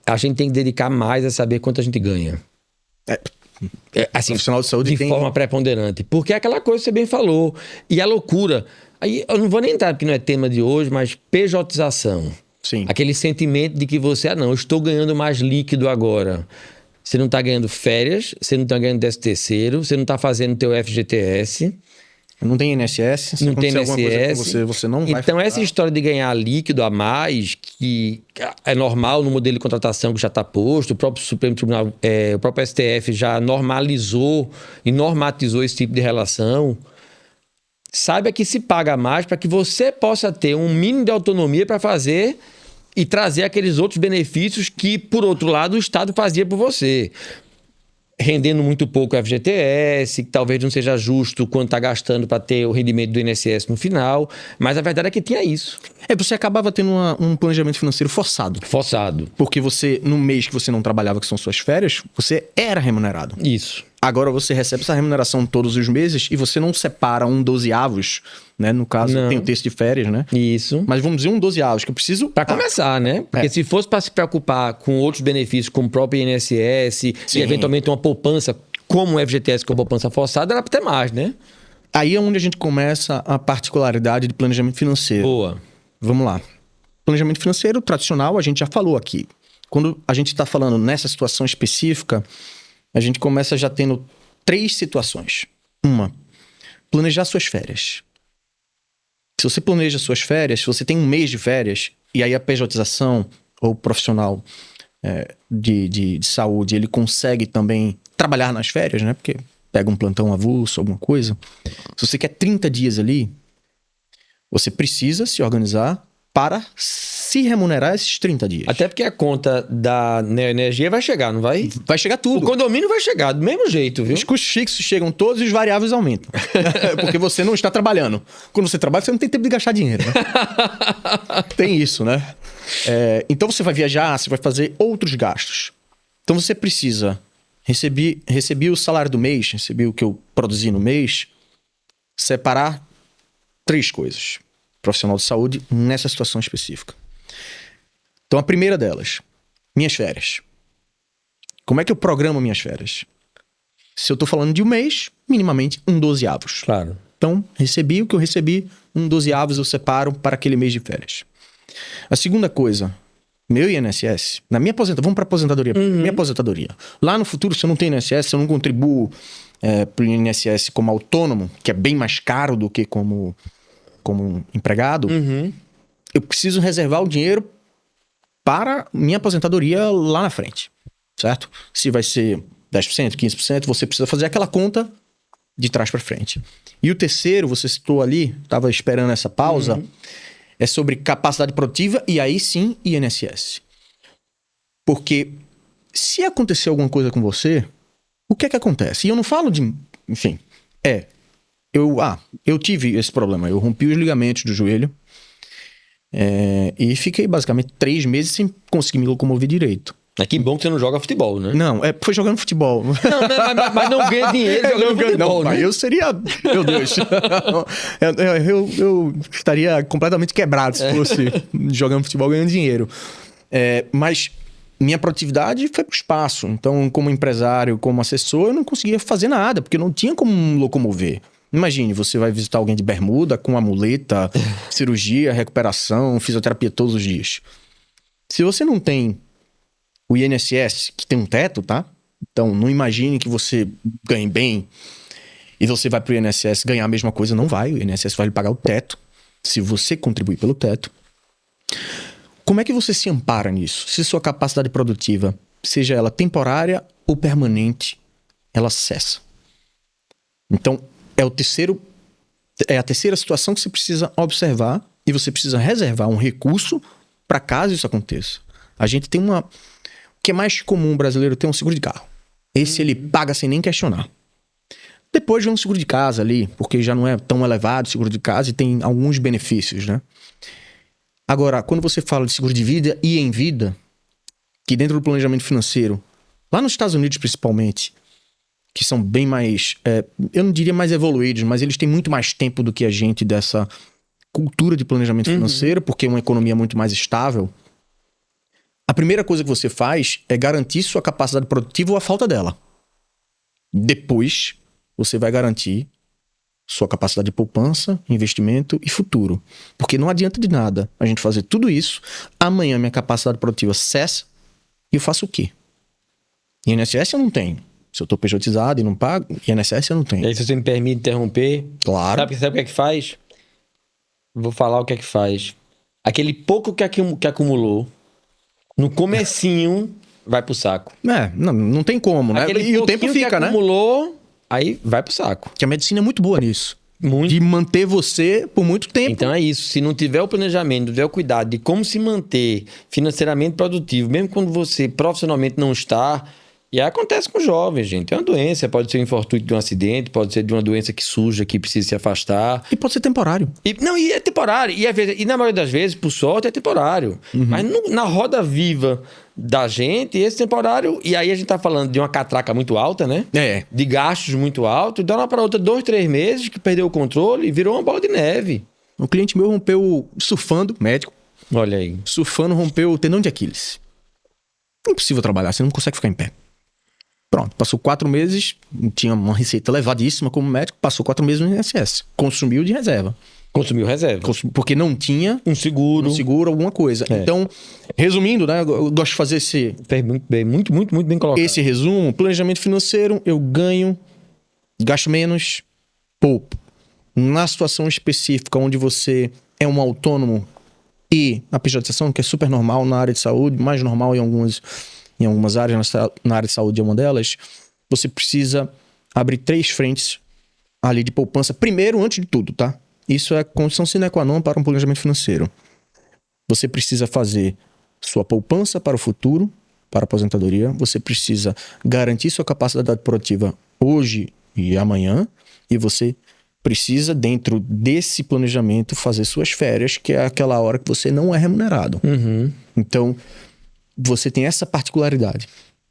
a gente tem que dedicar mais a saber quanto a gente ganha. Assim, profissional de saúde de forma preponderante. Porque é aquela coisa que você bem falou. E a loucura. Aí eu não vou nem entrar, porque não é tema de hoje, mas pejotização. Sim. Aquele sentimento de que você, não, eu estou ganhando mais líquido agora. Você não está ganhando férias, você não está ganhando 13º, você não está fazendo teu FGTS. Não tem INSS. Não tem INSS. Você não vai Então, essa história de ganhar líquido a mais, que é normal no modelo de contratação que já está posto, o próprio Supremo Tribunal, o próprio STF já normalizou e normatizou esse tipo de relação. Saiba que se paga mais para que você possa ter um mínimo de autonomia para fazer e trazer aqueles outros benefícios que, por outro lado, o Estado fazia por você. Rendendo muito pouco o FGTS, que talvez não seja justo quanto está gastando para ter o rendimento do INSS no final, mas a verdade é que tinha isso. Você acabava tendo um planejamento financeiro forçado. Forçado. Porque você, no mês que você não trabalhava, que são suas férias, você era remunerado. Isso. Agora você recebe essa remuneração todos os meses e você não separa um 12avos, né? No caso, tem o texto de férias, né? Isso. Mas vamos dizer um 12avos, que eu preciso... Para começar, né? Porque se fosse para se preocupar com outros benefícios, como o próprio INSS e eventualmente uma poupança, como o FGTS, com a poupança forçada, era para ter mais, né? Aí é onde a gente começa a particularidade de planejamento financeiro. Boa. Vamos lá. Planejamento financeiro tradicional, a gente já falou aqui. Quando a gente está falando nessa situação específica, a gente começa já tendo 3 situações. Uma, planejar suas férias. Se você planeja suas férias, se você tem um mês de férias, e aí a pejotização ou profissional de saúde, ele consegue também trabalhar nas férias, né? Porque pega um plantão avulso, alguma coisa. Se você quer 30 dias ali, você precisa se organizar para se remunerar esses 30 dias. Até porque a conta da energia vai chegar, não vai? Vai chegar tudo. O condomínio vai chegar, do mesmo jeito, viu? Os custos fixos chegam todos e os variáveis aumentam. Porque você não está trabalhando. Quando você trabalha, você não tem tempo de gastar dinheiro, né? Tem isso, né? Então você vai viajar, você vai fazer outros gastos. Então você precisa... Recebi o salário do mês, recebi o que eu produzi no mês, separar 3 coisas. Profissional de saúde nessa situação específica. Então, a primeira delas, minhas férias. Como é que eu programo minhas férias? Se eu estou falando de um mês, minimamente um 12avos. Claro. Então, recebi o que eu recebi, um 12avos eu separo para aquele mês de férias. A segunda coisa, meu INSS, na minha aposentadoria, vamos para aposentadoria, minha aposentadoria. Lá no futuro, se eu não tenho INSS, se eu não contribuo para o INSS como autônomo, que é bem mais caro do que como empregado, eu preciso reservar o dinheiro para minha aposentadoria lá na frente, certo? Se vai ser 10%, 15%, você precisa fazer aquela conta de trás para frente. E o terceiro, você citou ali, estava esperando essa pausa, é sobre capacidade produtiva e aí sim INSS. Porque se acontecer alguma coisa com você, o que é que acontece? E eu não falo de... Enfim, eu tive esse problema. Eu rompi os ligamentos do joelho e fiquei basicamente 3 meses sem conseguir me locomover direito. É que bom que você não joga futebol, né? Não, foi jogando futebol. Não, mas não ganha dinheiro jogando futebol, né? Eu seria... Meu Deus. eu estaria completamente quebrado se fosse jogando futebol ganhando dinheiro. Mas minha produtividade foi pro espaço. Então, como empresário, como assessor, eu não conseguia fazer nada, porque eu não tinha como me locomover. Imagine, você vai visitar alguém de bermuda com uma muleta, cirurgia, recuperação, fisioterapia todos os dias. Se você não tem o INSS, que tem um teto, tá? Então, não imagine que você ganhe bem e você vai pro INSS ganhar a mesma coisa. Não vai, o INSS vai lhe pagar o teto, se você contribuir pelo teto. Como é que você se ampara nisso? Se sua capacidade produtiva, seja ela temporária ou permanente, ela cessa. Então, é a terceira situação que você precisa observar e você precisa reservar um recurso para caso isso aconteça. A gente tem o que é mais comum o brasileiro ter um seguro de carro. Esse ele paga sem nem questionar. Depois vem um seguro de casa ali, porque já não é tão elevado o seguro de casa e tem alguns benefícios, né? Agora, quando você fala de seguro de vida e em vida, que dentro do planejamento financeiro, lá nos Estados Unidos principalmente, que são bem mais, eu não diria mais evoluídos, mas eles têm muito mais tempo do que a gente dessa cultura de planejamento financeiro, porque é uma economia muito mais estável. A primeira coisa que você faz é garantir sua capacidade produtiva ou a falta dela. Depois, você vai garantir sua capacidade de poupança, investimento e futuro. Porque não adianta de nada a gente fazer tudo isso, amanhã minha capacidade produtiva cessa e eu faço o quê? INSS eu não tenho. Se eu estou pejotizado e não pago, INSS eu não tenho. E aí, se você me permite interromper... Claro. Sabe o que é que faz? Vou falar o que é que faz. Aquele pouco que acumulou, no comecinho, vai pro saco. Não tem como, né? Aquele E o tempo fica, que né? acumulou, aí vai pro saco. Que a medicina é muito boa nisso. Muito. De manter você por muito tempo. Então é isso. Se não tiver o planejamento, não tiver o cuidado de como se manter financeiramente produtivo, mesmo quando você profissionalmente não está... E aí acontece com jovens, gente. É uma doença, pode ser um infortúnio de um acidente, pode ser de uma doença que surja, que precisa se afastar. E pode ser temporário. E é temporário. E na maioria das vezes, por sorte, é temporário. Mas na roda viva da gente, esse temporário... E aí a gente tá falando de uma catraca muito alta, né? De gastos muito altos. De uma para outra, 2, 3 meses que perdeu o controle e virou uma bola de neve. Um cliente meu rompeu surfando, médico. Olha aí. Surfando, rompeu o tendão de Aquiles. Impossível trabalhar, você não consegue ficar em pé. Pronto, passou 4 meses, tinha uma receita elevadíssima como médico, passou 4 meses no INSS. Consumiu de reserva. Consumiu reserva. Porque não tinha um seguro, alguma coisa. Então, resumindo, né? Eu gosto de fazer esse... Muito bem colocado. Esse resumo, planejamento financeiro, eu ganho, gasto menos, poupo. Na situação específica onde você é um autônomo e a pejotização, que é super normal na área de saúde, mais normal em algumas áreas, na área de saúde é uma delas, você precisa abrir 3 frentes ali de poupança. Primeiro, antes de tudo, tá? Isso é condição sine qua non para um planejamento financeiro. Você precisa fazer sua poupança para o futuro, para a aposentadoria. Você precisa garantir sua capacidade produtiva hoje e amanhã. E você precisa, dentro desse planejamento, fazer suas férias, que é aquela hora que você não é remunerado. Então, você tem essa particularidade.